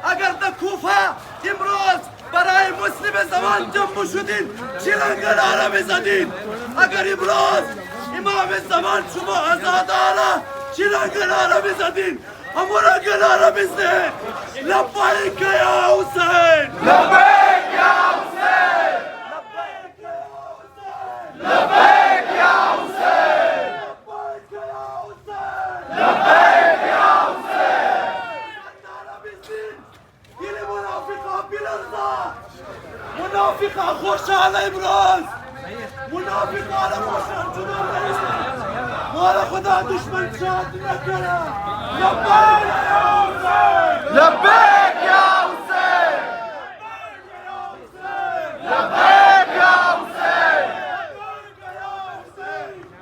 اگر در کوفه امروز برای مسلم زمان جنب شدین چرا نعره میزدین؟ اگر امروز امام زمان شما آزادانه چرا نعره میزدین؟ همورا نعره میزدین لبیک یا حسین، لبیک یا حسین، لبیک یا حسین، لبیک یا حسین، لبیک یا حسین. یه منافقا بیلرزا، منافقا خوشحال امروز، منافقا را خوشحال شدن نیست. مال خدا دشمن شاد نکنه. لبیک یا حسین، لبیک یا حسین، لبیک یا حسین،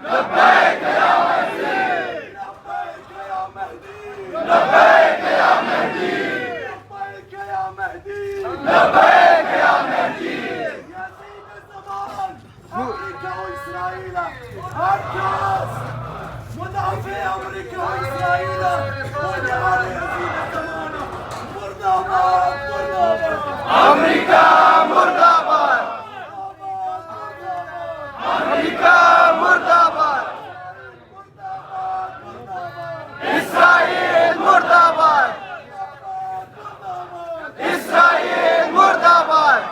لبیک یا مهدی، لبیک یا مهدی، لبیک یا مهدی، لبیک یا مهدی. یا سید الزمان امریکا و اسرائیل هر کس مدافع امریکا و اسرائیل مدعا یزید الزمان مرداباد، مرداباد امریکا، مرداباد امریکا، مرداباد اسرائیل، مرداباد اسرائیل، مرداباد.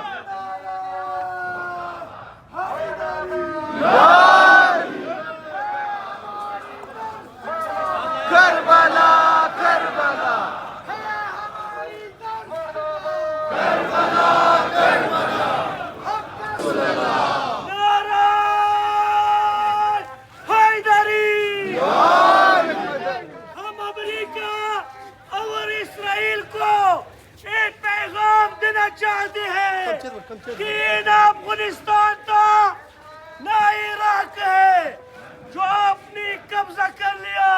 کربلا، کربلا، کربلا، کربلا. نعرہ حیدری. ہم امریکہ اور اسرائیل کو ایک پیغام دینا چاہتے ہیں کہ یہ نہ افغانستان تھا نہ عراق ہے جو آپ نے قبضہ کر لیا.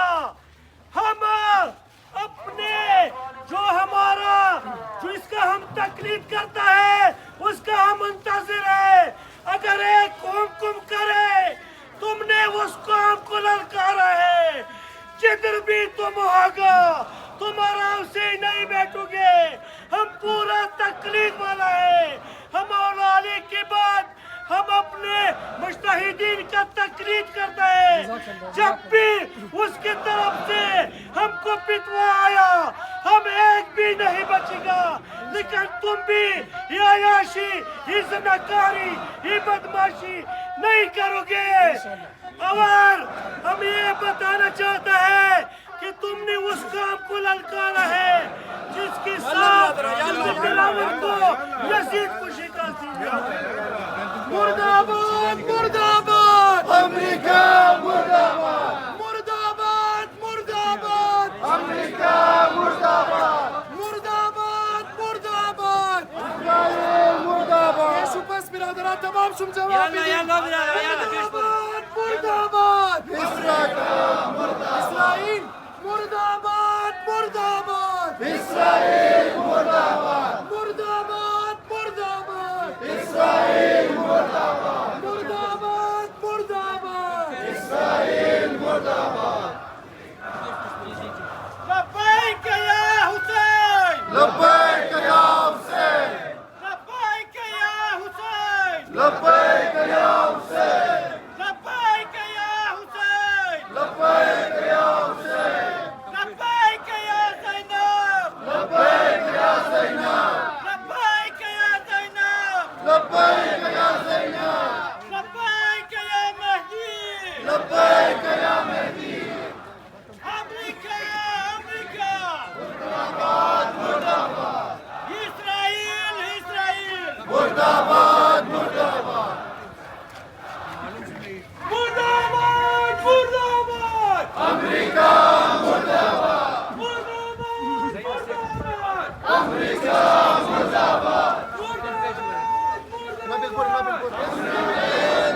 ہم اپنے جو ہمارا جو اس کا ہم تقلید کرتا ہے اس کا ہم منتظر ہے. اگر ایک حکم کرے تم نے اس قوم کو للکارا ہے. جدھر بھی تم ہوگا تم آرام سے نہیں بیٹھو گے. ہم پورا تقلید والا ہے. ہم مولا علی کے بعد ہم اپنے مجتہدین کا تقلید کرتے ہیں. جب بھی اس کی طرف سے ہم کو فتویٰ آیا ہم ایک بھی نہیں بچے گا. لیکن تم بھی یہ عیاشی، یہ زناکاری، یہ بدماشی نہیں کرو گے. اور ہم یہ بتانا چاہتے ہیں کہ تم نے اس کام کو للکارا ہے جس کے ساتھ دلاور کو یزید کو شکست دی. مرداباد، مرداباد امریکہ، مرداباد، مرداباد، مرداباد امریکہ، مرداباد، مرداباد، مرداباد اسرائیل، مرداباد. یہ شپس برادران تمام شم جواب بدید. مرداباد، مرداباد اسرائیل، مرداباد، مرداباد اسرائیل، مرداباد، مرداباد، مرداباد اسرائیل، مرداباد، مرداباد، مرداباد اسرائیل، مرداباد. لبیک یا حسین، لبیک یا حسین، لبیک یا حسین، لبیک یا حسین، لبیک یا حسین، لبیک یا حسین، لبیک یا زینب، لبیک یا زینب، لبیک یا زینب، لبیک یا زینب، لبیک یا مہدی، لبیک یا مہدی. امریکہ، امریکہ مرداباد، مرداباد. بالبر ما بالبر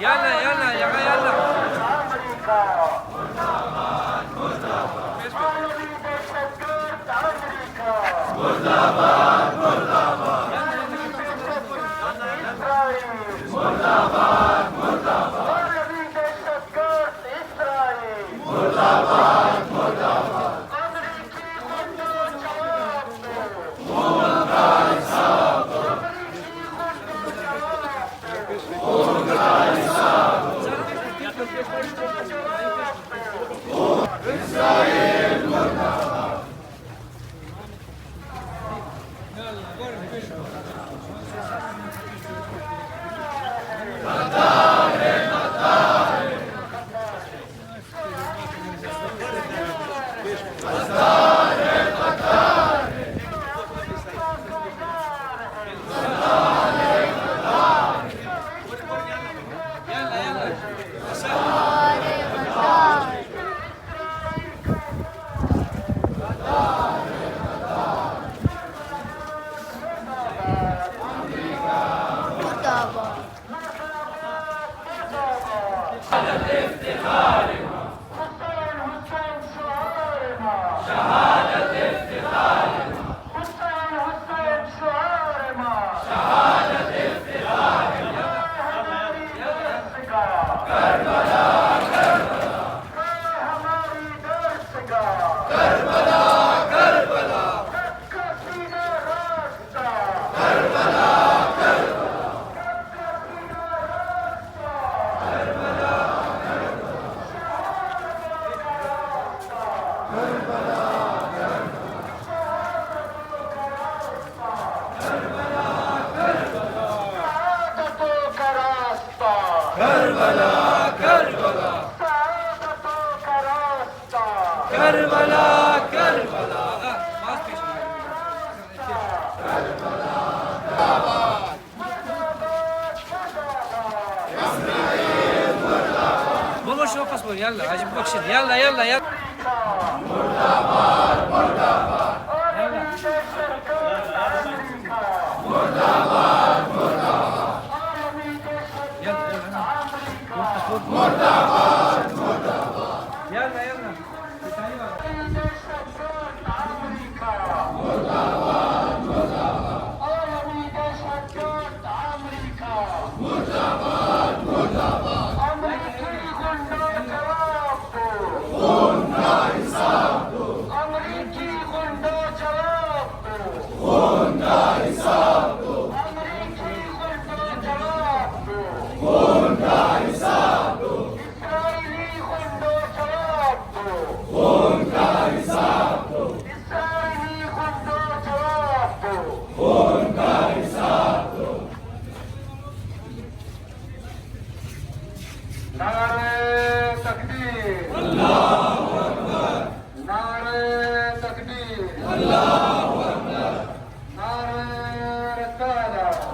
يلا يلا يا يلا يلا عجب بكشن يلا يلا يلا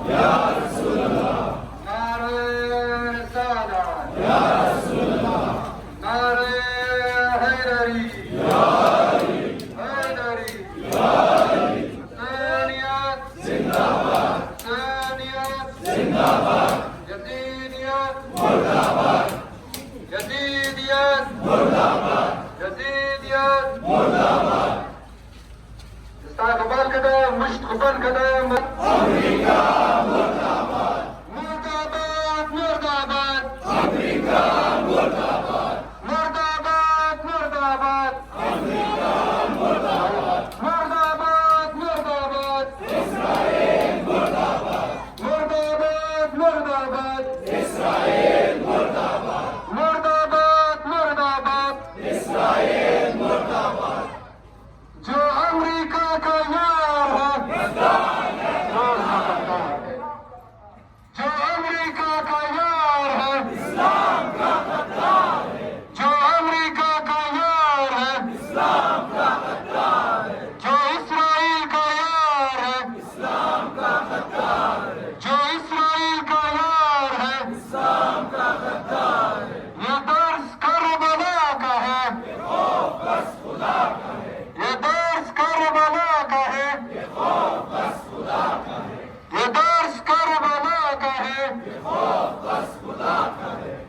Ya Resulallah. Nare Risala.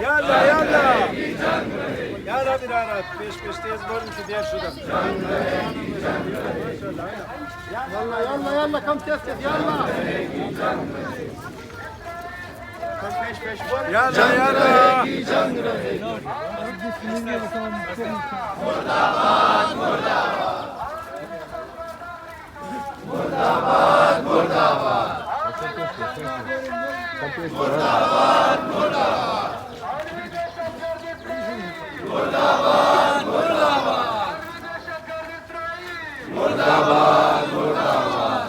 Yalla Yalla birader peş tez görün şu diğer şurada. Yalla kam tez yalla. Kam peş Yalla Murdabad Murdabad Murdabad Murdabad Murdabad Murdabad Murdabad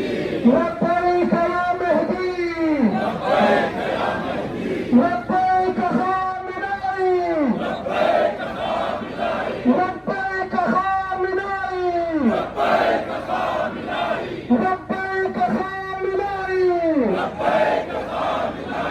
لبيك يا مهدي لبيك يا مهدي لبيك خامنئي لبيك خامنئي لبيك خامنئي لبيك خامنئي لبيك خامنئي لبيك خامنئي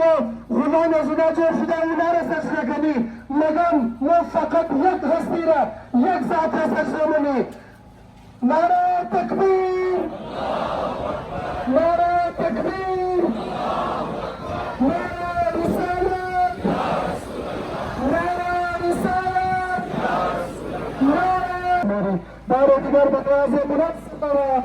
ما غلام از اونا جور شده اونا را سجده کنی مگم ما فقط یک هستی را یک ذات را سجده منی نعره تکبیر نعره تکبیر نعره رسالت نعره رسالت نعره بار دیگر به دعای بلند صلوات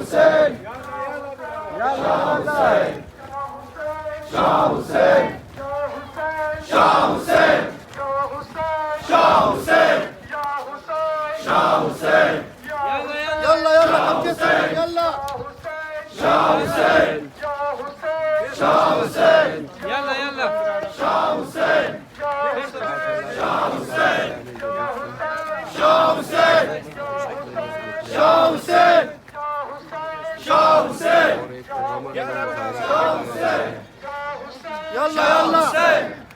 Hüseyin. Yallah Hüseyin. Şah Hüseyin. Şah Hüseyin. Şah Hüseyin. Şah Hüseyin. Yallah yallah kam kesin yallah. Şah Hüseyin. Şah Hüseyin. Yalla yalla. Şah Hüseyin. Şah Hüseyin. Şah Hüseyin. Şah Hüseyin. Şah Hüseyin. Şah Hüseyin. Yallah yallah.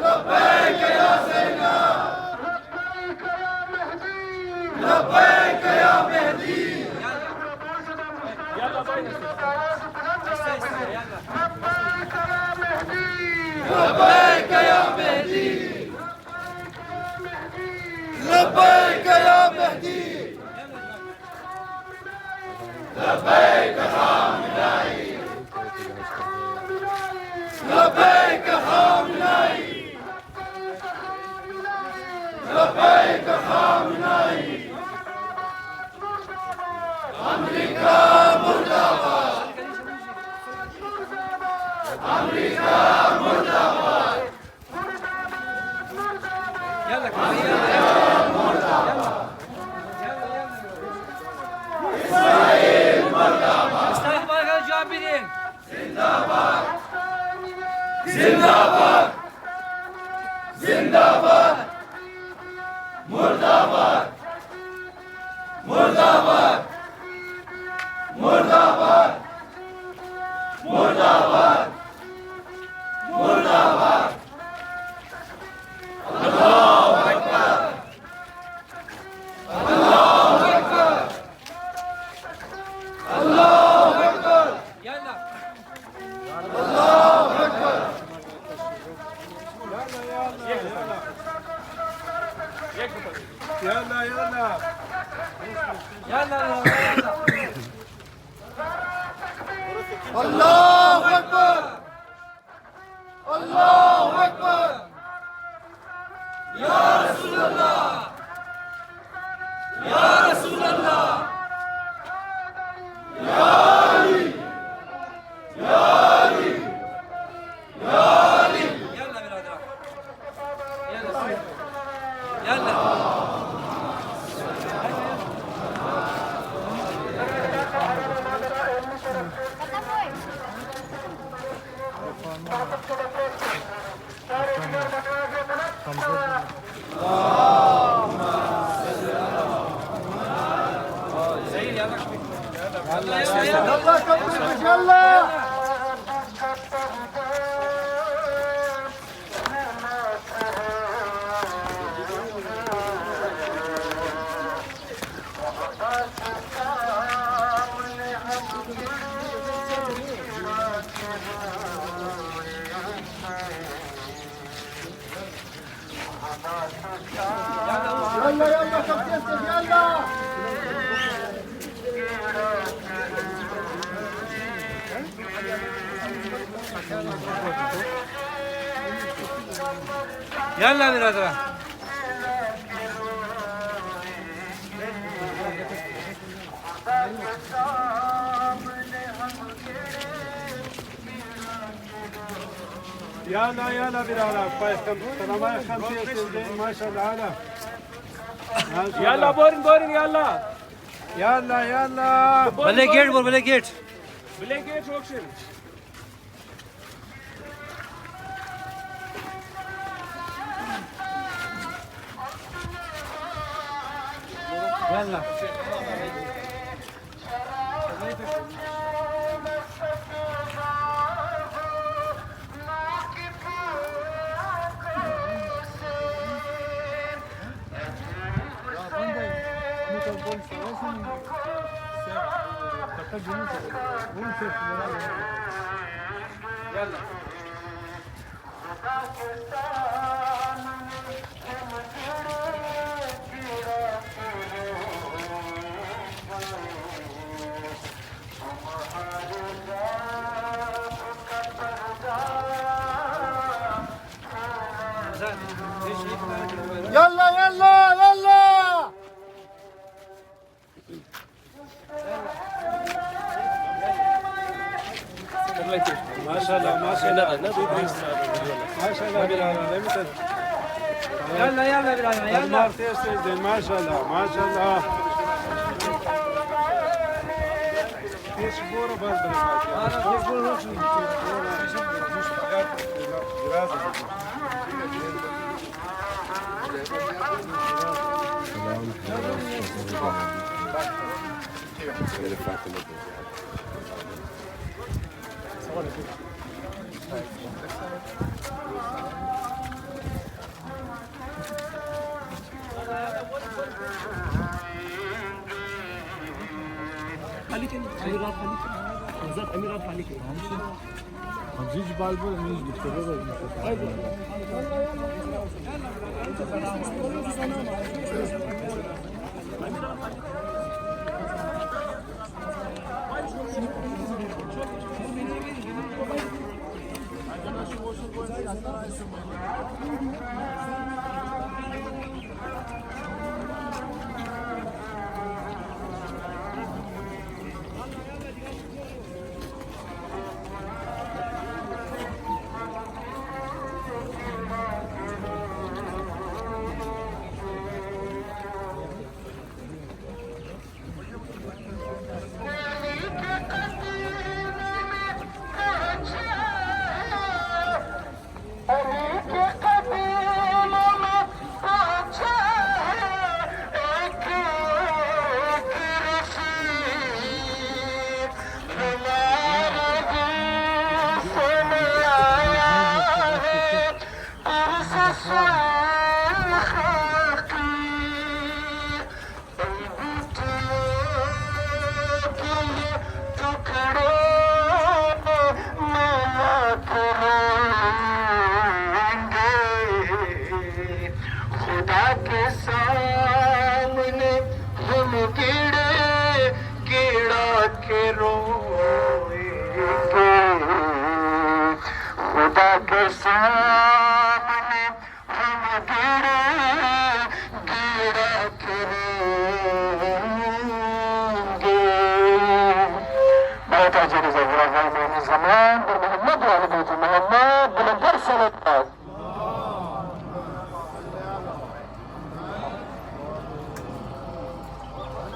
لبيك يا زينب لبيك يا مهدي لبيك يا مهدي لبيك يا مهدي لبيك حاملاي لبيك حاملاي لبيك حاملاي أمريكا مرداباد أمريكا مرداباد يلا إسرائيل مرداباد استقبال الجابرين زنداباد زنداباد زنداباد مرداباد مرداباد مرداباد مرداباد مرداباد الله أكبر الله أكبر الله أكبر يلا الله أكبر يلا يلا يلا الله أكبر الله أكبر يا رسول الله يا رسول الله يا علي يا علي يا علي يلا برادر يلا يلا يلا كبر يلا يلا يلا كابتن يلا يلا برادر يلا يلا بلال سلامة خمسة سنين ما شاء الله هلا يلا بورن بورن يلا يلا يلا بلا جيت بول بلا جيت بلاقي اوكشن يلا Maşallah maşallah. Maşallah birader. يلا يلا بirader يلا. Allah tez tezden maşallah maşallah. Hiç boru bazdır. Biraz.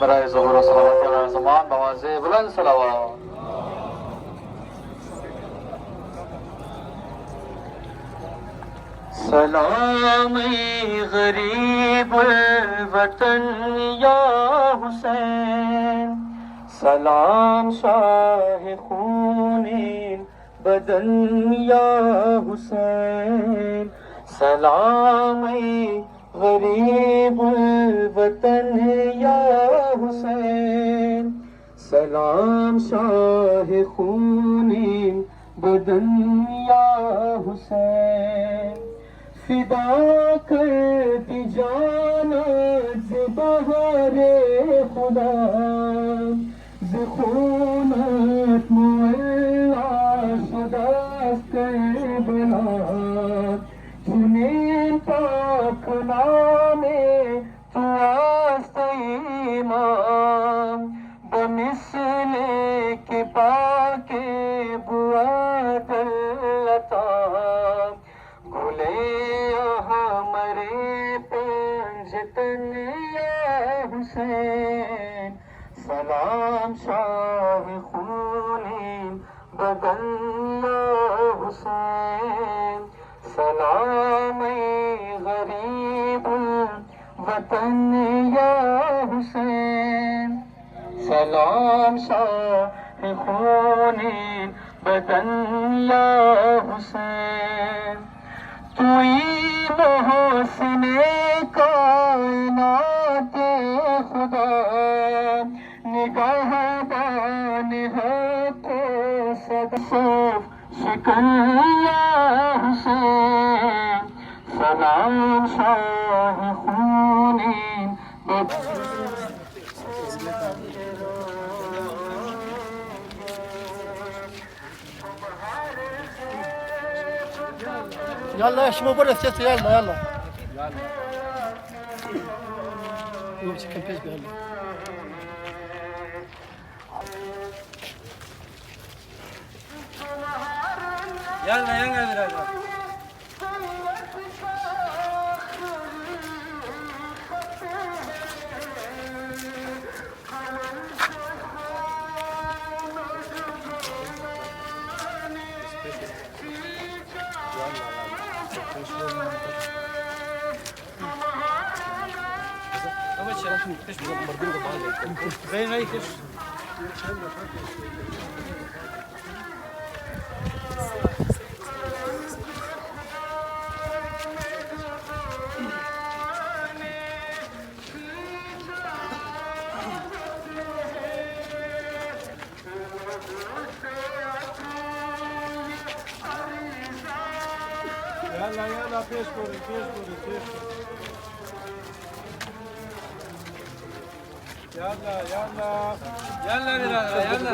برای ظهور و صلوات امام زمان بوازه بلند صلوات. سلام ای غریب الوطن یا حسین، سلام شاه خون بدن یا حسین، سلام ای غریب الوطن یا حسین، سلام شاه خون بدن یا حسین، فدا کرتی جانت ز بهار خدا، ز خونت معلا شده است کربلا، چنین پاک نام تو است ایمان، به مثل که پاک بود اللطام، گله ہمارے پنجتن یا حسین، سلام شاہ خون بدن یا حسین، سلام ای غریب وطن یا حسین، سلام شاہ خون بدن یا حسین، توئی محسن کائنات خدا، نگہبان ہے تو صدف شکن یا حسین، سلام شاہ خون يلا يا شباب برا السياسة يلا يلا يلا. يلا يلا برادر. يلا يلا peş koyun, peş koyun, peş. Yalla yalla. يلا برادر يلا.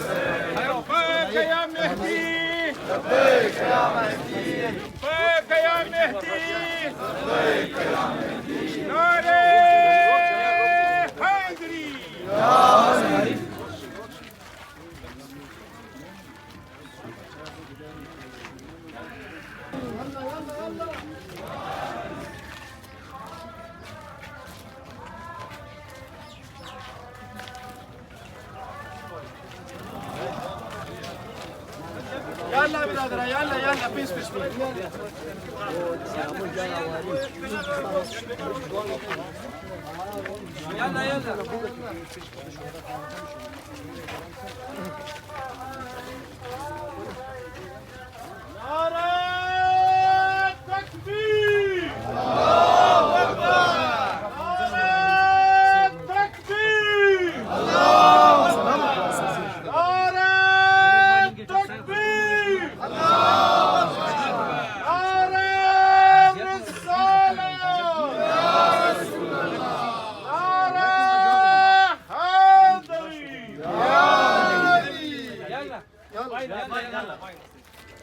لبيك يا مهدي لبيك يا مهدي لبيك يا مهدي لبيك يا مهدي ناري حيدري يا مهدي يلا برادر يلا يلا بيس بيس يلا يلا. ناري تكبير الله أكبر ناري تكبير الله أكبر ناري تكبير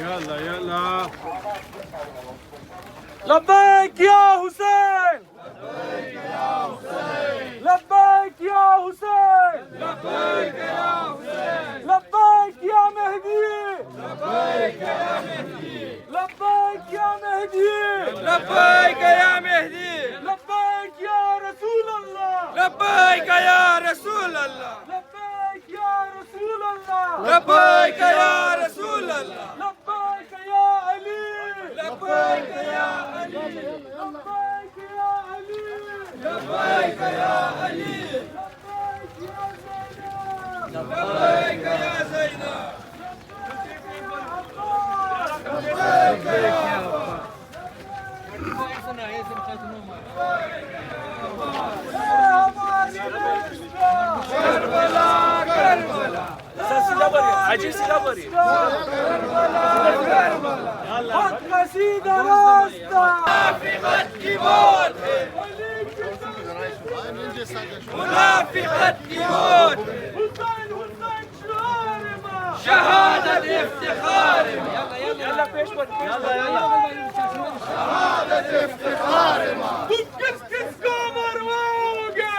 يلا يلا لبيك يا حسين لبيك يا حسين لبيك يا حسين. لبيك يا مهدي لبيك يا مهدي. لبيك يا مهدي لبيك يا مهدي. لبيك يا رسول الله لبيك يا رسول الله. لبيك يا رسول الله لبيك يا رسول الله. لبيك يا علي لبيك يا علي. لبيك يا علي لبيك يا علي. لبيك يا زينب لبيك يا عباس. كربلاء كربلاء. عجيب سلابري حق قصيدة راستا منافقة كيبورد. منافقة كيبورد. حسين حسين شارمة شهادة افتخار. يلا بيش يلا يلا شهادة افتخار. كس كس كومر ووقع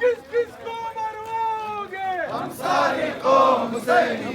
كس كس كومر ووقع همساري قوم حسيني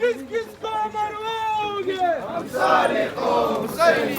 كس كس كومر ووقع همساري قوم حسيني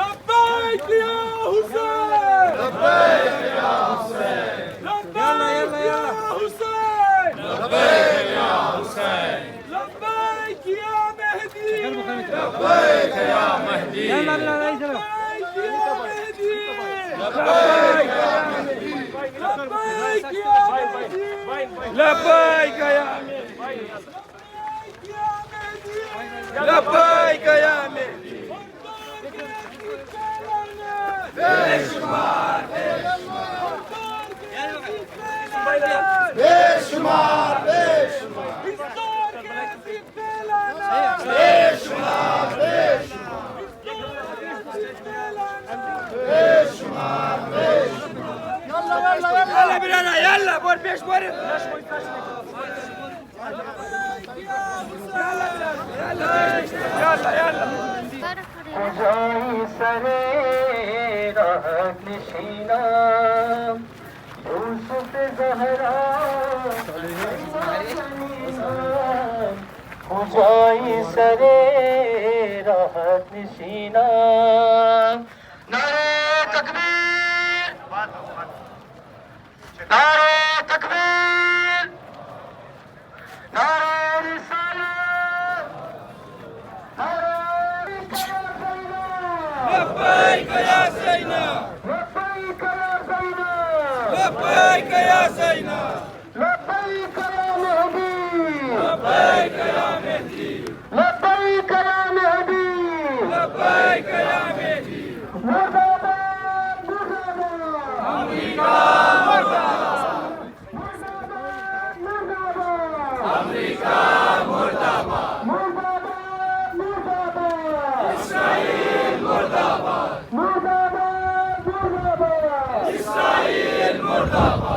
لبيك يا حسين لبيك يا حسين. لبيك يا حسين لبيك يا حسين. لبيك يا مهدي لبيك يا مهدي. لبيك يا أمير لبيك يا أمير بشمار بشمار يلا بلانا يلا بور بيش بور يلا يلا کجایی سر راحت نشینم یوسف زهرا کجایی سر راحت نشینم نعره تکبیر نعره تکبیر نعره رسالت نعره لبيك يا سينا لبيك يا سيدنا لبيك يا سينا لبيك يا مهدي لبيك يا مهدي لبيك يا مهدي لبيك يا مهدي مرحبا مرحبا أمريكا مرحبا مرحبا أمريكا مرحبا مرحبا مرحبا إسرائيل مرحبا مرحبا مرحبا إسرائيل مرحبا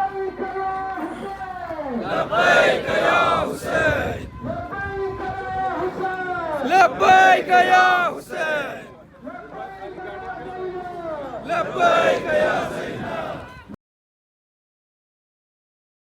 لبيك يا حسين لبيك يا حسين لبيك يا حسين لبيك